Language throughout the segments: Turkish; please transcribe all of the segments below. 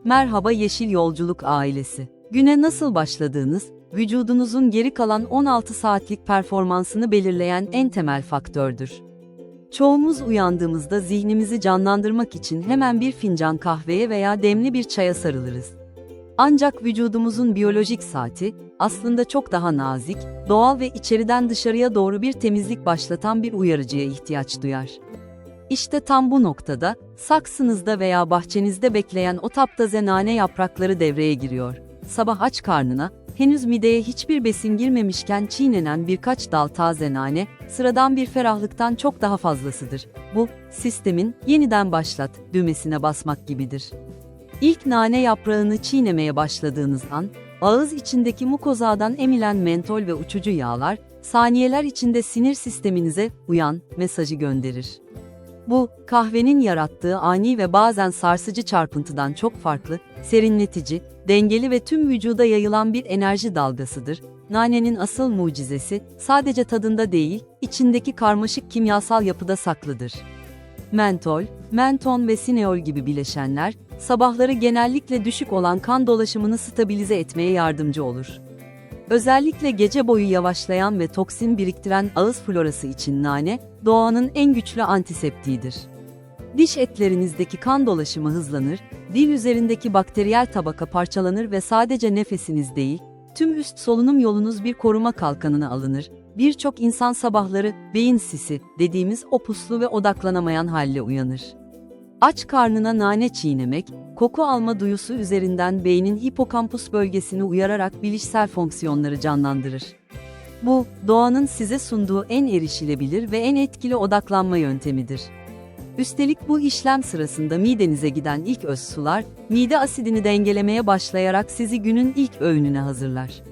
Merhaba Yeşil Yolculuk ailesi. Güne nasıl başladığınız, vücudunuzun geri kalan 16 saatlik performansını belirleyen en temel faktördür. Çoğumuz uyandığımızda zihnimizi canlandırmak için hemen bir fincan kahveye veya demli bir çaya sarılırız. Ancak vücudumuzun biyolojik saati, aslında çok daha nazik, doğal ve içeriden dışarıya doğru bir temizlik başlatan bir uyarıcıya ihtiyaç duyar. İşte tam bu noktada, saksınızda veya bahçenizde bekleyen o taptaze nane yaprakları devreye giriyor. Sabah aç karnına, henüz mideye hiçbir besin girmemişken çiğnenen birkaç dal taze nane, sıradan bir ferahlıktan çok daha fazlasıdır. Bu, sistemin "yeniden başlat" düğmesine basmak gibidir. İlk nane yaprağını çiğnemeye başladığınız an, ağız içindeki mukozadan emilen mentol ve uçucu yağlar, saniyeler içinde sinir sisteminize "uyan" mesajı gönderir. Bu, kahvenin yarattığı ani ve bazen sarsıcı çarpıntıdan çok farklı, serinletici, dengeli ve tüm vücuda yayılan bir enerji dalgasıdır. Nanenin asıl mucizesi, sadece tadında değil, içindeki karmaşık kimyasal yapıda saklıdır. Mentol, menton ve sineol gibi bileşenler, sabahları genellikle düşük olan kan dolaşımını stabilize etmeye yardımcı olur. Özellikle gece boyu yavaşlayan ve toksin biriktiren ağız florası için nane, doğanın en güçlü antiseptiğidir. Diş etlerinizdeki kan dolaşımı hızlanır, dil üzerindeki bakteriyel tabaka parçalanır ve sadece nefesiniz değil, tüm üst solunum yolunuz bir koruma kalkanına alınır. Birçok insan sabahları beyin sisi dediğimiz o puslu ve odaklanamayan halle uyanır. Aç karnına nane çiğnemek, koku alma duyusu üzerinden beynin hipokampus bölgesini uyararak bilişsel fonksiyonları canlandırır. Bu, doğanın size sunduğu en erişilebilir ve en etkili odaklanma yöntemidir. Üstelik bu işlem sırasında midenize giden ilk öz sular, mide asidini dengelemeye başlayarak sizi günün ilk öğününe hazırlar.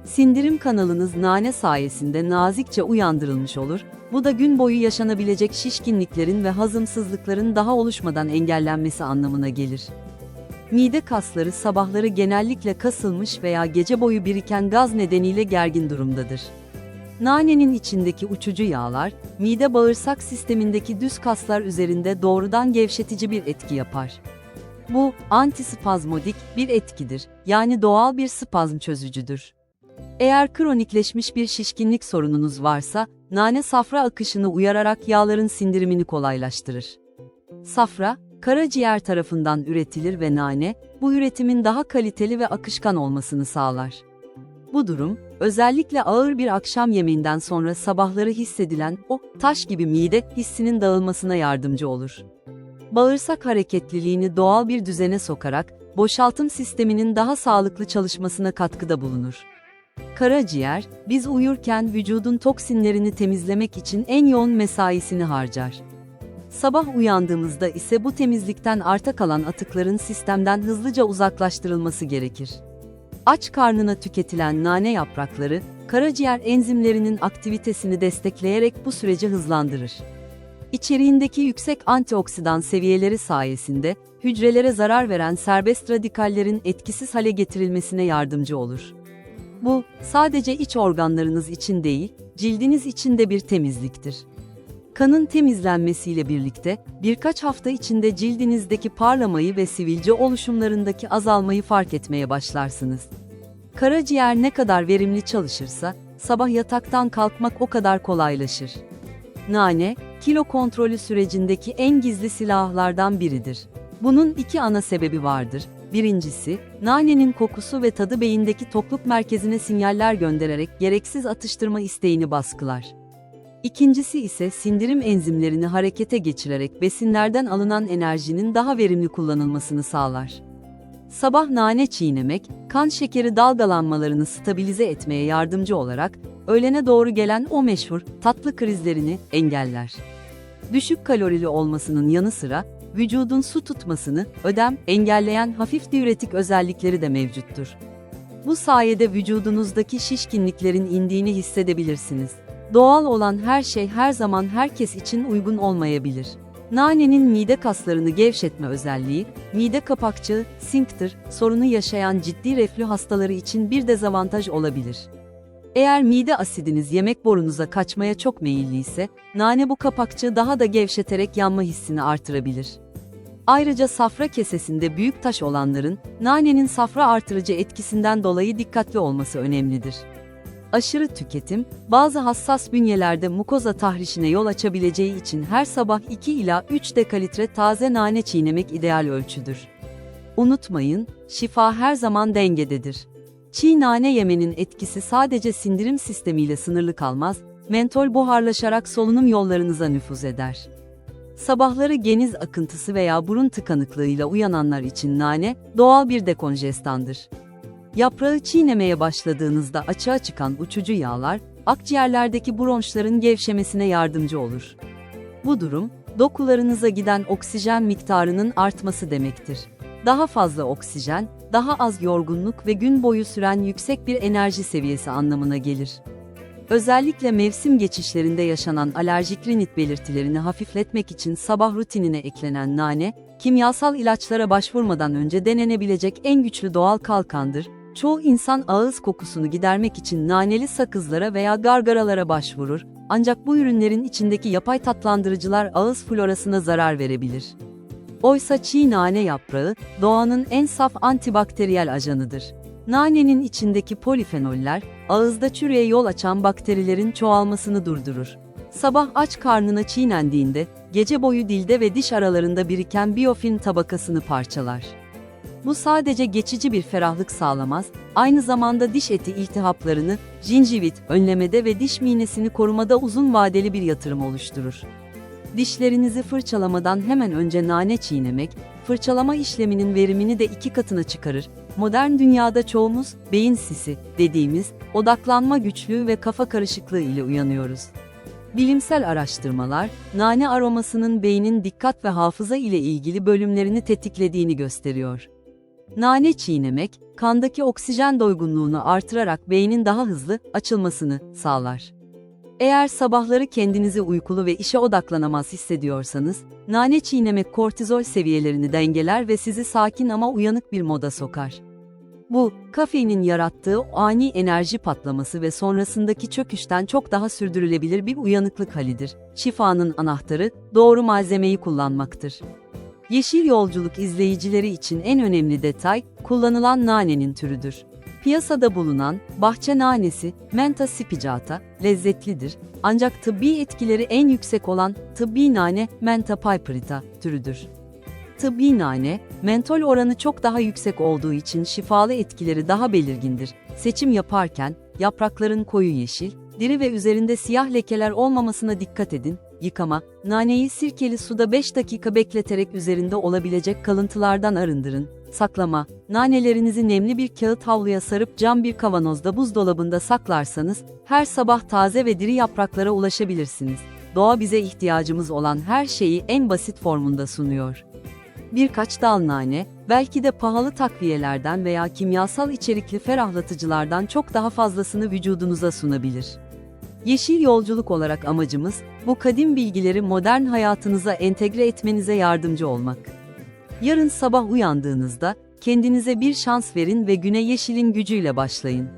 Sindirim kanalınız nane sayesinde nazikçe uyandırılmış olur, bu da gün boyu yaşanabilecek şişkinliklerin ve hazımsızlıkların daha oluşmadan engellenmesi anlamına gelir. Mide kasları sabahları genellikle kasılmış veya gece boyu biriken gaz nedeniyle gergin durumdadır. Nanenin içindeki uçucu yağlar, mide-bağırsak sistemindeki düz kaslar üzerinde doğrudan gevşetici bir etki yapar. Bu, antispazmodik bir etkidir, yani doğal bir spazm çözücüdür. Eğer kronikleşmiş bir şişkinlik sorununuz varsa, nane safra akışını uyararak yağların sindirimini kolaylaştırır. Safra, karaciğer tarafından üretilir ve nane, bu üretimin daha kaliteli ve akışkan olmasını sağlar. Bu durum, özellikle ağır bir akşam yemeğinden sonra sabahları hissedilen o taş gibi mide hissinin dağılmasına yardımcı olur. Bağırsak hareketliliğini doğal bir düzene sokarak, boşaltım sisteminin daha sağlıklı çalışmasına katkıda bulunur. Karaciğer, biz uyurken vücudun toksinlerini temizlemek için en yoğun mesaisini harcar. Sabah uyandığımızda ise bu temizlikten arta kalan atıkların sistemden hızlıca uzaklaştırılması gerekir. Aç karnına tüketilen nane yaprakları, karaciğer enzimlerinin aktivitesini destekleyerek bu süreci hızlandırır. İçeriğindeki yüksek antioksidan seviyeleri sayesinde, hücrelere zarar veren serbest radikallerin etkisiz hale getirilmesine yardımcı olur. Bu, sadece iç organlarınız için değil, cildiniz için de bir temizliktir. Kanın temizlenmesiyle birlikte, birkaç hafta içinde cildinizdeki parlamayı ve sivilce oluşumlarındaki azalmayı fark etmeye başlarsınız. Karaciğer ne kadar verimli çalışırsa, sabah yataktan kalkmak o kadar kolaylaşır. Nane, kilo kontrolü sürecindeki en gizli silahlardan biridir. Bunun iki ana sebebi vardır. Birincisi, nanenin kokusu ve tadı beyindeki tokluk merkezine sinyaller göndererek gereksiz atıştırma isteğini baskılar. İkincisi ise sindirim enzimlerini harekete geçirerek besinlerden alınan enerjinin daha verimli kullanılmasını sağlar. Sabah nane çiğnemek, kan şekeri dalgalanmalarını stabilize etmeye yardımcı olarak, öğlene doğru gelen o meşhur tatlı krizlerini engeller. Düşük kalorili olmasının yanı sıra, vücudun su tutmasını, ödem, engelleyen hafif diüretik özellikleri de mevcuttur. Bu sayede vücudunuzdaki şişkinliklerin indiğini hissedebilirsiniz. Doğal olan her şey her zaman herkes için uygun olmayabilir. Nanenin mide kaslarını gevşetme özelliği, mide kapakçığı, sphinkter sorunu yaşayan ciddi reflü hastaları için bir dezavantaj olabilir. Eğer mide asidiniz yemek borunuza kaçmaya çok meyilliyse, nane bu kapakçığı daha da gevşeterek yanma hissini artırabilir. Ayrıca safra kesesinde büyük taş olanların, nanenin safra artırıcı etkisinden dolayı dikkatli olması önemlidir. Aşırı tüketim, bazı hassas bünyelerde mukoza tahrişine yol açabileceği için her sabah 2 ila 3 dekalitre taze nane çiğnemek ideal ölçüdür. Unutmayın, şifa her zaman dengededir. Çiğ nane yemenin etkisi sadece sindirim sistemiyle sınırlı kalmaz, mentol buharlaşarak solunum yollarınıza nüfuz eder. Sabahları geniz akıntısı veya burun tıkanıklığıyla uyananlar için nane, doğal bir dekonjestandır. Yaprağı çiğnemeye başladığınızda açığa çıkan uçucu yağlar, akciğerlerdeki bronşların gevşemesine yardımcı olur. Bu durum, dokularınıza giden oksijen miktarının artması demektir. Daha fazla oksijen, daha az yorgunluk ve gün boyu süren yüksek bir enerji seviyesi anlamına gelir. Özellikle mevsim geçişlerinde yaşanan alerjik rinit belirtilerini hafifletmek için sabah rutinine eklenen nane, kimyasal ilaçlara başvurmadan önce denenebilecek en güçlü doğal kalkandır. Çoğu insan ağız kokusunu gidermek için naneli sakızlara veya gargaralara başvurur, ancak bu ürünlerin içindeki yapay tatlandırıcılar ağız florasına zarar verebilir. Oysa çiğ nane yaprağı, doğanın en saf antibakteriyel ajanıdır. Nanenin içindeki polifenoller, ağızda çürüye yol açan bakterilerin çoğalmasını durdurur. Sabah aç karnına çiğnendiğinde, gece boyu dilde ve diş aralarında biriken biyofilm tabakasını parçalar. Bu sadece geçici bir ferahlık sağlamaz, aynı zamanda diş eti iltihaplarını, ginjivit önlemede ve diş minesini korumada uzun vadeli bir yatırım oluşturur. Dişlerinizi fırçalamadan hemen önce nane çiğnemek, fırçalama işleminin verimini de 2 katına çıkarır. Modern dünyada çoğumuz, beyin sisi dediğimiz, odaklanma güçlüğü ve kafa karışıklığı ile uyanıyoruz. Bilimsel araştırmalar, nane aromasının beynin dikkat ve hafıza ile ilgili bölümlerini tetiklediğini gösteriyor. Nane çiğnemek, kandaki oksijen doygunluğunu artırarak beynin daha hızlı açılmasını sağlar. Eğer sabahları kendinizi uykulu ve işe odaklanamaz hissediyorsanız, nane çiğnemek kortizol seviyelerini dengeler ve sizi sakin ama uyanık bir moda sokar. Bu, kafeinin yarattığı ani enerji patlaması ve sonrasındaki çöküşten çok daha sürdürülebilir bir uyanıklık halidir. Şifanın anahtarı, doğru malzemeyi kullanmaktır. Yeşil Yolculuk izleyicileri için en önemli detay, kullanılan nanenin türüdür. Piyasada bulunan bahçe nanesi, Mentha spicata, lezzetlidir, ancak tıbbi etkileri en yüksek olan tıbbi nane, Mentha piperita türüdür. Tıbbi nane, mentol oranı çok daha yüksek olduğu için şifalı etkileri daha belirgindir. Seçim yaparken, yaprakların koyu yeşil, diri ve üzerinde siyah lekeler olmamasına dikkat edin. Yıkama, naneyi sirkeli suda 5 dakika bekleterek üzerinde olabilecek kalıntılardan arındırın. Saklama, nanelerinizi nemli bir kağıt havluya sarıp cam bir kavanozda buzdolabında saklarsanız, her sabah taze ve diri yapraklara ulaşabilirsiniz. Doğa bize ihtiyacımız olan her şeyi en basit formunda sunuyor. Birkaç dal nane, belki de pahalı takviyelerden veya kimyasal içerikli ferahlatıcılardan çok daha fazlasını vücudunuza sunabilir. Yeşil Yolculuk olarak amacımız, bu kadim bilgileri modern hayatınıza entegre etmenize yardımcı olmak. Yarın sabah uyandığınızda, kendinize bir şans verin ve güne yeşilin gücüyle başlayın.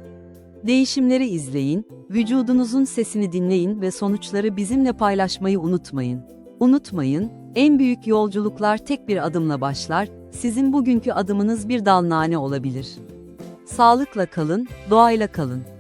Değişimleri izleyin, vücudunuzun sesini dinleyin ve sonuçları bizimle paylaşmayı unutmayın. Unutmayın, en büyük yolculuklar tek bir adımla başlar, sizin bugünkü adımınız bir dal nane olabilir. Sağlıkla kalın, doğayla kalın.